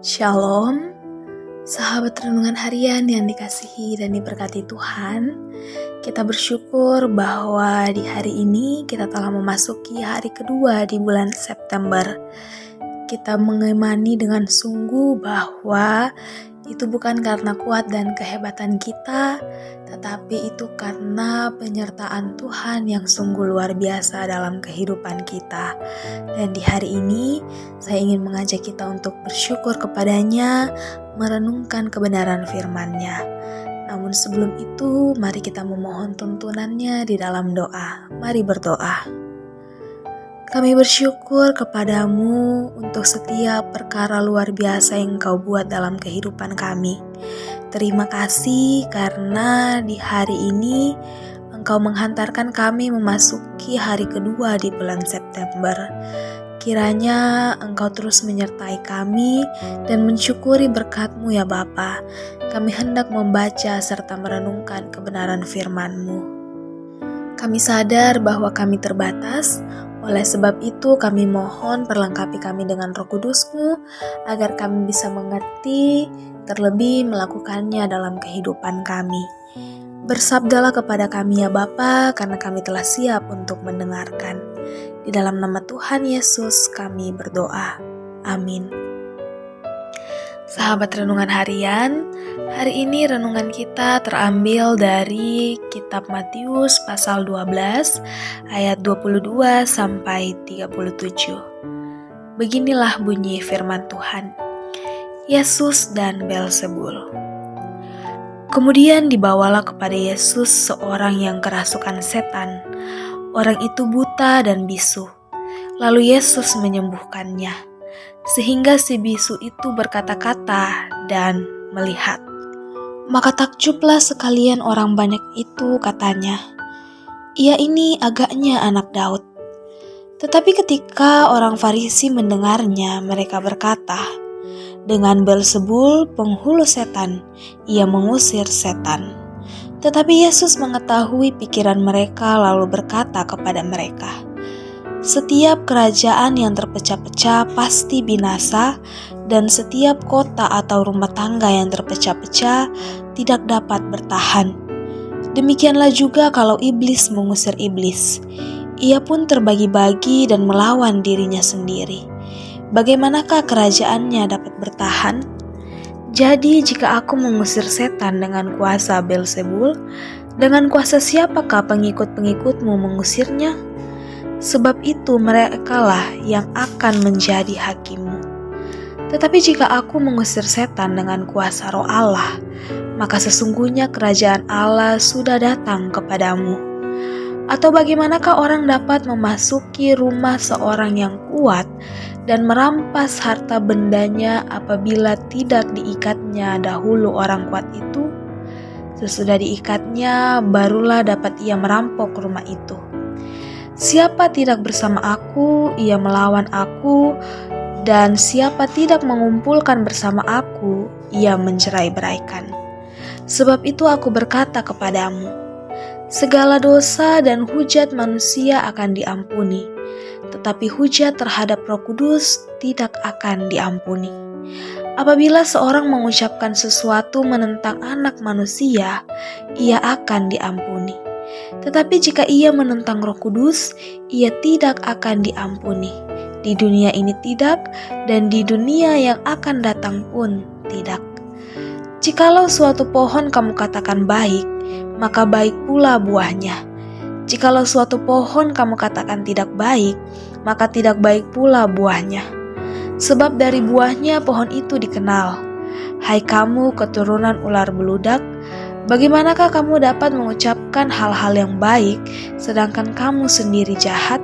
Shalom, sahabat renungan harian yang dikasihi dan diberkati Tuhan. Kita bersyukur bahwa di hari ini kita telah memasuki hari kedua di bulan September. Kita mengimani dengan sungguh bahwa itu bukan karena kuat dan kehebatan kita, tetapi itu karena penyertaan Tuhan yang sungguh luar biasa dalam kehidupan kita. Dan di hari ini, saya ingin mengajak kita untuk bersyukur kepadanya, merenungkan kebenaran firman-Nya. Namun sebelum itu, mari kita memohon tuntunannya di dalam doa. Mari berdoa. Kami bersyukur kepadamu untuk setiap perkara luar biasa yang Engkau buat dalam kehidupan kami. Terima kasih karena di hari ini Engkau menghantarkan kami memasuki hari kedua di bulan September. Kiranya Engkau terus menyertai kami dan mensyukuri berkat-Mu ya Bapa. Kami hendak membaca serta merenungkan kebenaran firman-Mu. Kami sadar bahwa kami terbatas, oleh sebab itu kami mohon perlengkapi kami dengan Roh Kudus-Mu agar kami bisa mengerti, terlebih melakukannya dalam kehidupan kami. Bersabdalah kepada kami ya Bapa, karena kami telah siap untuk mendengarkan. Di dalam nama Tuhan Yesus kami berdoa. Amin. Sahabat renungan harian, hari ini renungan kita terambil dari kitab Matius pasal 12 ayat 22 sampai 37. Beginilah bunyi firman Tuhan. Yesus dan Beelzebul. Kemudian dibawalah kepada Yesus seorang yang kerasukan setan. Orang itu buta dan bisu. Lalu Yesus menyembuhkannya. Sehingga si bisu itu berkata-kata dan melihat. Maka takjublah sekalian orang banyak itu, katanya, "Ia ini agaknya anak Daud." Tetapi ketika orang Farisi mendengarnya, mereka berkata, "Dengan Beelzebul, penghulu setan, ia mengusir setan." Tetapi Yesus mengetahui pikiran mereka lalu berkata kepada mereka, "Setiap kerajaan yang terpecah-pecah pasti binasa, dan setiap kota atau rumah tangga yang terpecah-pecah tidak dapat bertahan. Demikianlah juga kalau iblis mengusir iblis. Ia pun terbagi-bagi dan melawan dirinya sendiri. Bagaimanakah kerajaannya dapat bertahan? Jadi jika aku mengusir setan dengan kuasa Beelzebul, dengan kuasa siapakah pengikut-pengikutmu mengusirnya? Sebab itu merekalah yang akan menjadi hakimmu. Tetapi jika aku mengusir setan dengan kuasa Roh Allah, maka sesungguhnya kerajaan Allah sudah datang kepadamu. Atau bagaimanakah orang dapat memasuki rumah seorang yang kuat dan merampas harta bendanya apabila tidak diikatnya dahulu orang kuat itu? Sesudah diikatnya, barulah dapat ia merampok rumah itu. Siapa tidak bersama aku, ia melawan aku, dan siapa tidak mengumpulkan bersama aku, ia mencerai-beraikan. Sebab itu aku berkata kepadamu, segala dosa dan hujat manusia akan diampuni, tetapi hujat terhadap Roh Kudus tidak akan diampuni. Apabila seorang mengucapkan sesuatu menentang anak manusia, ia akan diampuni. Tetapi jika ia menentang Roh Kudus, ia tidak akan diampuni. Di dunia ini tidak, dan di dunia yang akan datang pun tidak. Jikalau suatu pohon kamu katakan baik, maka baik pula buahnya. Jikalau suatu pohon kamu katakan tidak baik, maka tidak baik pula buahnya. Sebab dari buahnya pohon itu dikenal. Hai kamu keturunan ular beludak, bagaimanakah kamu dapat mengucapkan hal-hal yang baik, sedangkan kamu sendiri jahat?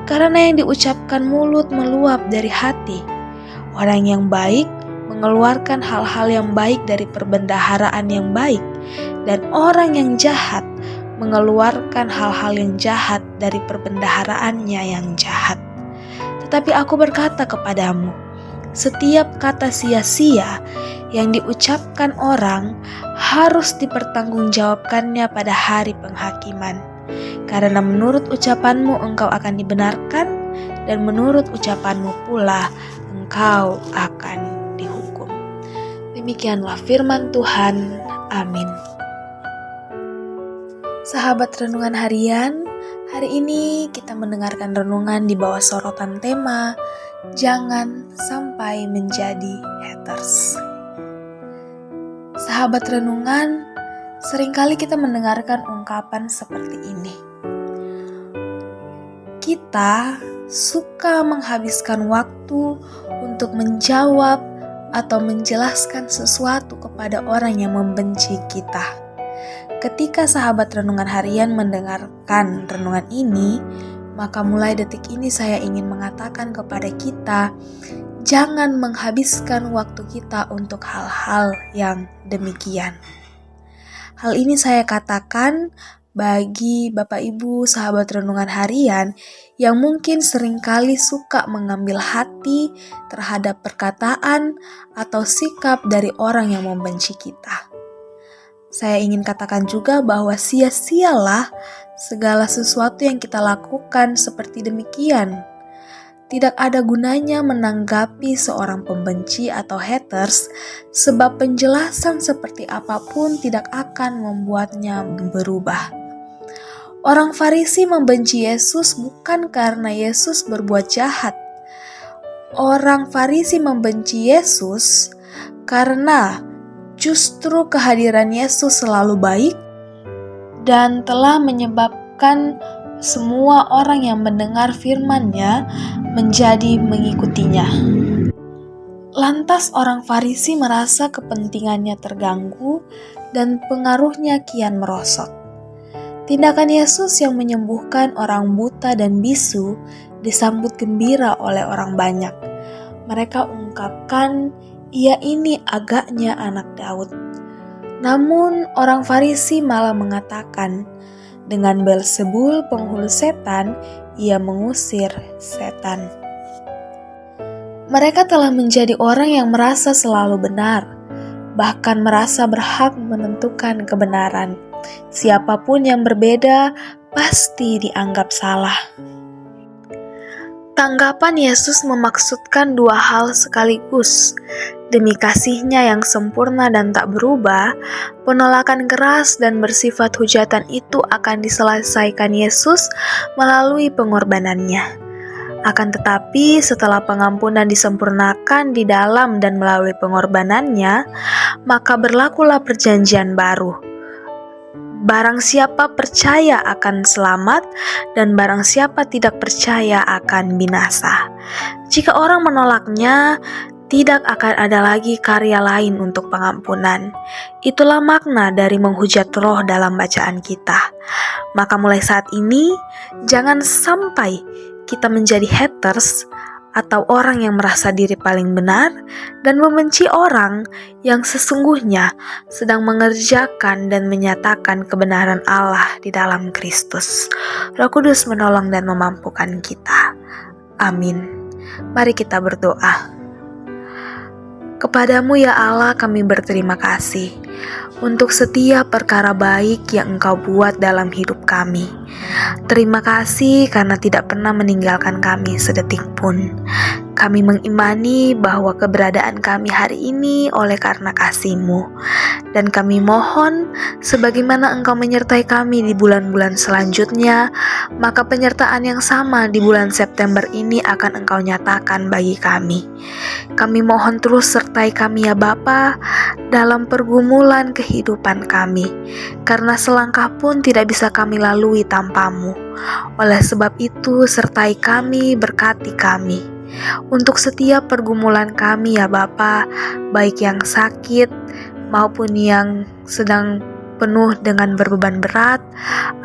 Karena yang diucapkan mulut meluap dari hati. Orang yang baik mengeluarkan hal-hal yang baik dari perbendaharaan yang baik, dan orang yang jahat mengeluarkan hal-hal yang jahat dari perbendaharaannya yang jahat. Tetapi aku berkata kepadamu, setiap kata sia-sia yang diucapkan orang harus dipertanggungjawabkannya pada hari penghakiman. Karena menurut ucapanmu engkau akan dibenarkan, dan menurut ucapanmu pula engkau akan dihukum. Demikianlah firman Tuhan. Amin. Sahabat Renungan Harian, hari ini kita mendengarkan renungan di bawah sorotan tema Jangan Sampai Menjadi Haters. Sahabat Renungan, seringkali kita mendengarkan ungkapan seperti ini. Kita suka menghabiskan waktu untuk menjawab atau menjelaskan sesuatu kepada orang yang membenci kita. Ketika sahabat Renungan Harian mendengarkan renungan ini, maka mulai detik ini saya ingin mengatakan kepada kita, jangan menghabiskan waktu kita untuk hal-hal yang demikian. Hal ini saya katakan bagi Bapak Ibu sahabat Renungan Harian yang mungkin seringkali suka mengambil hati terhadap perkataan atau sikap dari orang yang membenci kita. Saya ingin katakan juga bahwa sia-sialah segala sesuatu yang kita lakukan seperti demikian. Tidak ada gunanya menanggapi seorang pembenci atau haters, sebab penjelasan seperti apapun tidak akan membuatnya berubah. Orang Farisi membenci Yesus bukan karena Yesus berbuat jahat. Orang Farisi membenci Yesus karena justru kehadiran Yesus selalu baik dan telah menyebabkan semua orang yang mendengar firman-Nya menjadi mengikutinya. Lantas orang Farisi merasa kepentingannya terganggu dan pengaruhnya kian merosot. Tindakan Yesus yang menyembuhkan orang buta dan bisu disambut gembira oleh orang banyak. Mereka ungkapkan, "Ia ini agaknya anak Daud." Namun orang Farisi malah mengatakan, dengan Beelzebul penghulu setan, ia mengusir setan. Mereka telah menjadi orang yang merasa selalu benar, bahkan merasa berhak menentukan kebenaran. Siapapun yang berbeda pasti dianggap salah. Tanggapan Yesus memaksudkan dua hal sekaligus. Demi kasih-Nya yang sempurna dan tak berubah, penolakan keras dan bersifat hujatan itu akan diselesaikan Yesus melalui pengorbanannya. Akan tetapi setelah pengampunan disempurnakan di dalam dan melalui pengorbanannya, maka berlakulah perjanjian baru. Barang siapa percaya akan selamat dan barang siapa tidak percaya akan binasa. Jika orang menolaknya, tidak akan ada lagi karya lain untuk pengampunan. Itulah makna dari menghujat roh dalam bacaan kita. Maka mulai saat ini, jangan sampai kita menjadi haters atau orang yang merasa diri paling benar dan membenci orang yang sesungguhnya sedang mengerjakan dan menyatakan kebenaran Allah di dalam Kristus. Roh Kudus menolong dan memampukan kita. Amin. Mari kita berdoa. Kepadamu ya Allah kami berterima kasih untuk setiap perkara baik yang Engkau buat dalam hidup kami. Terima kasih karena tidak pernah meninggalkan kami sedetik pun. Kami mengimani bahwa keberadaan kami hari ini oleh karena kasih-Mu. Dan kami mohon, sebagaimana Engkau menyertai kami di bulan-bulan selanjutnya, maka penyertaan yang sama di bulan September ini akan Engkau nyatakan bagi kami. Kami mohon terus sertai kami ya Bapa dalam pergumulan kehidupan kami, karena selangkah pun tidak bisa kami lalui tanpa-Mu. Oleh sebab itu, sertai kami, berkati kami. Untuk setiap pergumulan kami ya Bapa, baik yang sakit maupun yang sedang penuh dengan berbeban berat,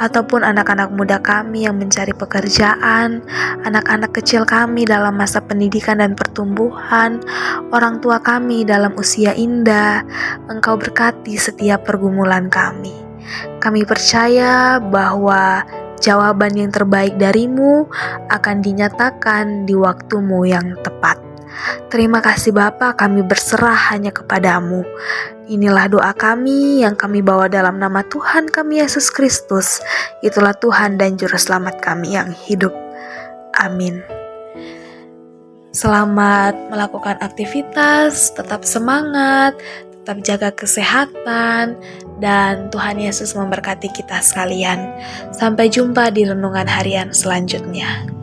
ataupun anak-anak muda kami yang mencari pekerjaan, anak-anak kecil kami dalam masa pendidikan dan pertumbuhan, orang tua kami dalam usia indah, Engkau berkati setiap pergumulan kami. Kami percaya bahwa jawaban yang terbaik dari-Mu akan dinyatakan di waktu-Mu yang tepat. Terima kasih Bapa, kami berserah hanya kepadamu. Inilah doa kami yang kami bawa dalam nama Tuhan kami Yesus Kristus. Itulah Tuhan dan Juru Selamat kami yang hidup. Amin. Selamat melakukan aktivitas, tetap semangat, tetap jaga kesehatan, dan Tuhan Yesus memberkati kita sekalian. Sampai jumpa di renungan harian selanjutnya.